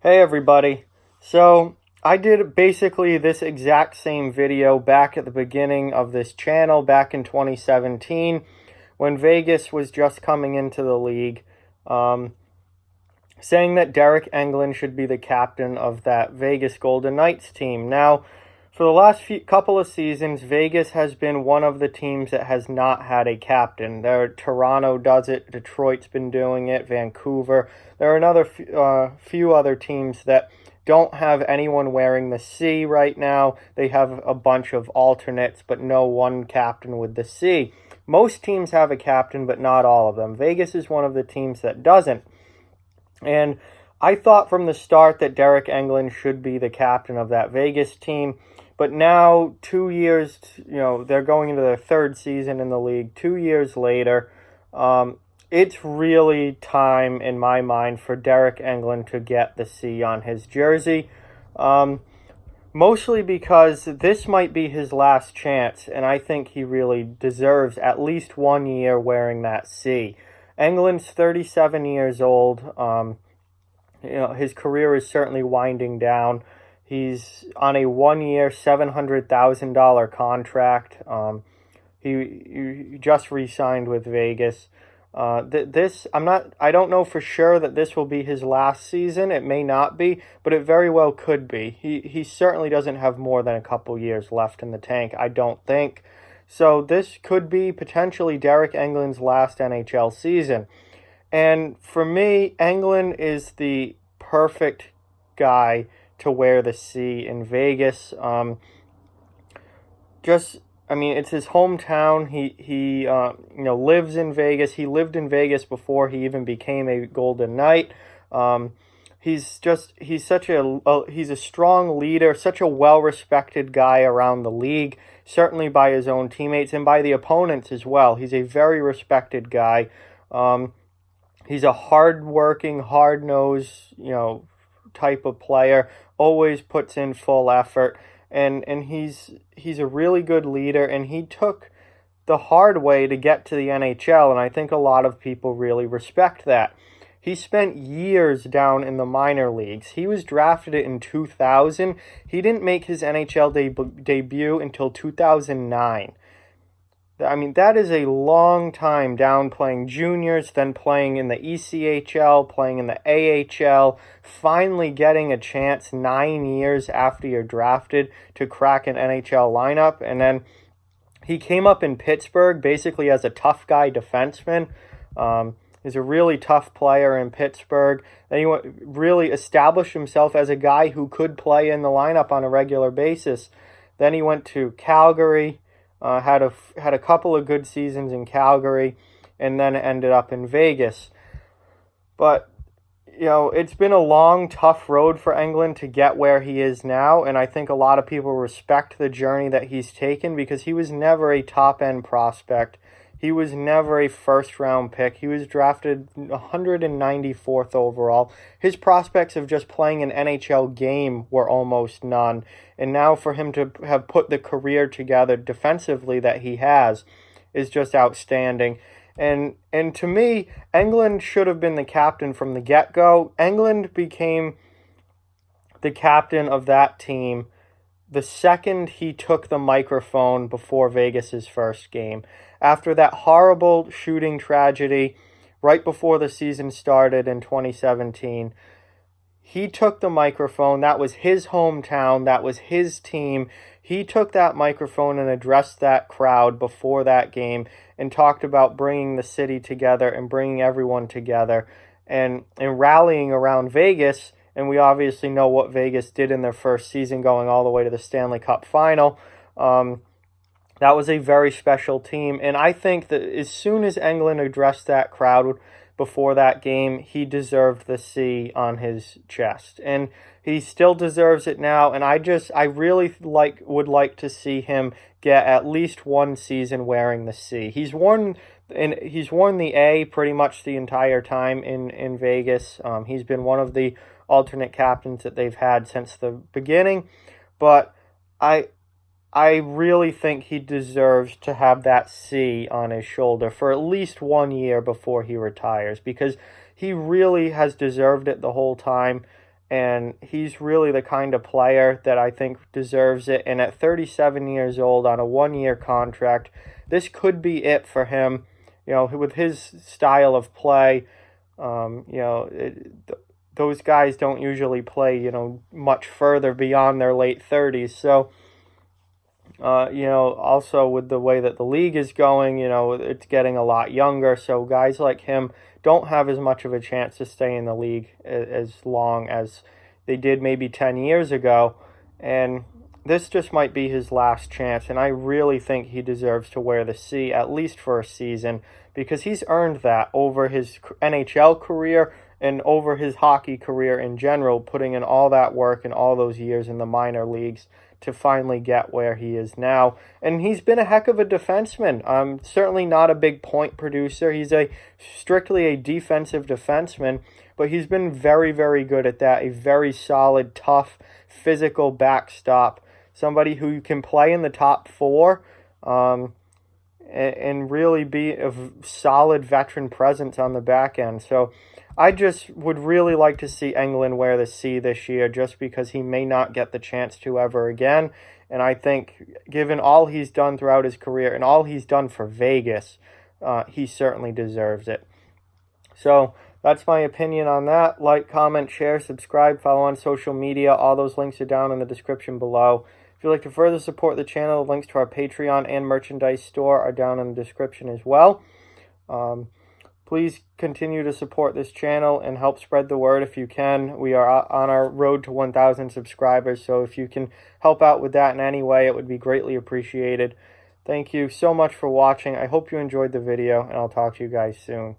Hey everybody. So I did basically this exact same video back at the beginning of this channel back in 2017 when Vegas was just coming into the league, um, saying that Deryk Engelland should be the captain of that Vegas Golden Knights team. Now, for the last couple of seasons, Vegas has been one of the teams that has not had a captain. Toronto does it, Detroit's been doing it, Vancouver. There are another few other teams that don't have anyone wearing the C right now. They have a bunch of alternates, but no one captain with the C. Most teams have a captain, but not all of them. Vegas is one of the teams that doesn't. And I thought from the start that Deryk Engelland should be the captain of that Vegas team. But now, 2 years, they're going into their third season in the league. 2 years later, it's really time, in my mind, for Deryk Engelland to get the C on his jersey. Mostly because this might be his last chance, and I think he really deserves at least 1 year wearing that C. Engelland's 37 years old. His career is certainly winding down. He's on a 1 year, $700,000 contract. He just re-signed with Vegas. I don't know for sure that this will be his last season. It may not be, but it very well could be. He certainly doesn't have more than a couple years left in the tank, I don't think. So this could be potentially Deryk Engelland's last NHL season. And for me, Engelland is the perfect guy to wear the C in Vegas. It's his hometown. He lives in Vegas. He lived in Vegas before he even became a Golden Knight. He's a strong leader, such a well-respected guy around the league, certainly by his own teammates and by the opponents as well. He's a very respected guy. He's a hard-working, hard-nosed, type of player, always puts in full effort, and he's a really good leader, and he took the hard way to get to the NHL, and I think a lot of people really respect that. He spent years down in the minor leagues. He was drafted in 2000. He didn't make his NHL debut until 2009. I mean, that is a long time down playing juniors, then playing in the ECHL, playing in the AHL, finally getting a chance 9 years after you're drafted to crack an NHL lineup. And then he came up in Pittsburgh basically as a tough guy defenseman. He's a really tough player in Pittsburgh. Then he really established himself as a guy who could play in the lineup on a regular basis. Then he went to Calgary. Had a couple of good seasons in Calgary, and then ended up in Vegas. But it's been a long, tough road for Engelland to get where he is now, and I think a lot of people respect the journey that he's taken because he was never a top-end prospect. He was never a first-round pick. He was drafted 194th overall. His prospects of just playing an NHL game were almost none. And now for him to have put the career together defensively that he has is just outstanding. And to me, Engelland should have been the captain from the get-go. Engelland became the captain of that team the second he took the microphone before Vegas's first game. After that horrible shooting tragedy right before the season started in 2017, he took the microphone. That was his hometown. That was his team. He took that microphone and addressed that crowd before that game and talked about bringing the city together and bringing everyone together and rallying around Vegas. And we obviously know what Vegas did in their first season, going all the way to the Stanley Cup final. That was a very special team. And I think that as soon as Engelland addressed that crowd before that game, he deserved the C on his chest. And he still deserves it now. And I really would like to see him get at least one season wearing the C. He's worn the A pretty much the entire time in Vegas. He's been one of the alternate captains that they've had since the beginning, but I really think he deserves to have that C on his shoulder for at least 1 year before he retires, because he really has deserved it the whole time. and he's really the kind of player that I think deserves it. And at 37 years old on a 1-year contract, this could be it for him. You know, with his style of play, those guys don't usually play, much further beyond their late 30s. So, also with the way that the league is going, it's getting a lot younger. So guys like him don't have as much of a chance to stay in the league as long as they did maybe 10 years ago. And this just might be his last chance. And I really think he deserves to wear the C, at least for a season, because he's earned that over his NHL career and over his hockey career in general, putting in all that work and all those years in the minor leagues to finally get where he is now. And he's been a heck of a defenseman. Certainly not a big point producer. He's strictly a defensive defenseman, but he's been very, very good at that. A very solid, tough, physical backstop. Somebody who can play in the top four and really be a solid veteran presence on the back end. So I just would really like to see Engelland wear the C this year, just because he may not get the chance to ever again. And I think, given all he's done throughout his career and all he's done for Vegas, he certainly deserves it. So that's my opinion on that. Like, comment, share, subscribe, follow on social media. All those links are down in the description below. If you'd like to further support the channel, the links to our Patreon and merchandise store are down in the description as well. Please continue to support this channel and help spread the word if you can. We are on our road to 1,000 subscribers, so if you can help out with that in any way, it would be greatly appreciated. Thank you so much for watching. I hope you enjoyed the video, and I'll talk to you guys soon.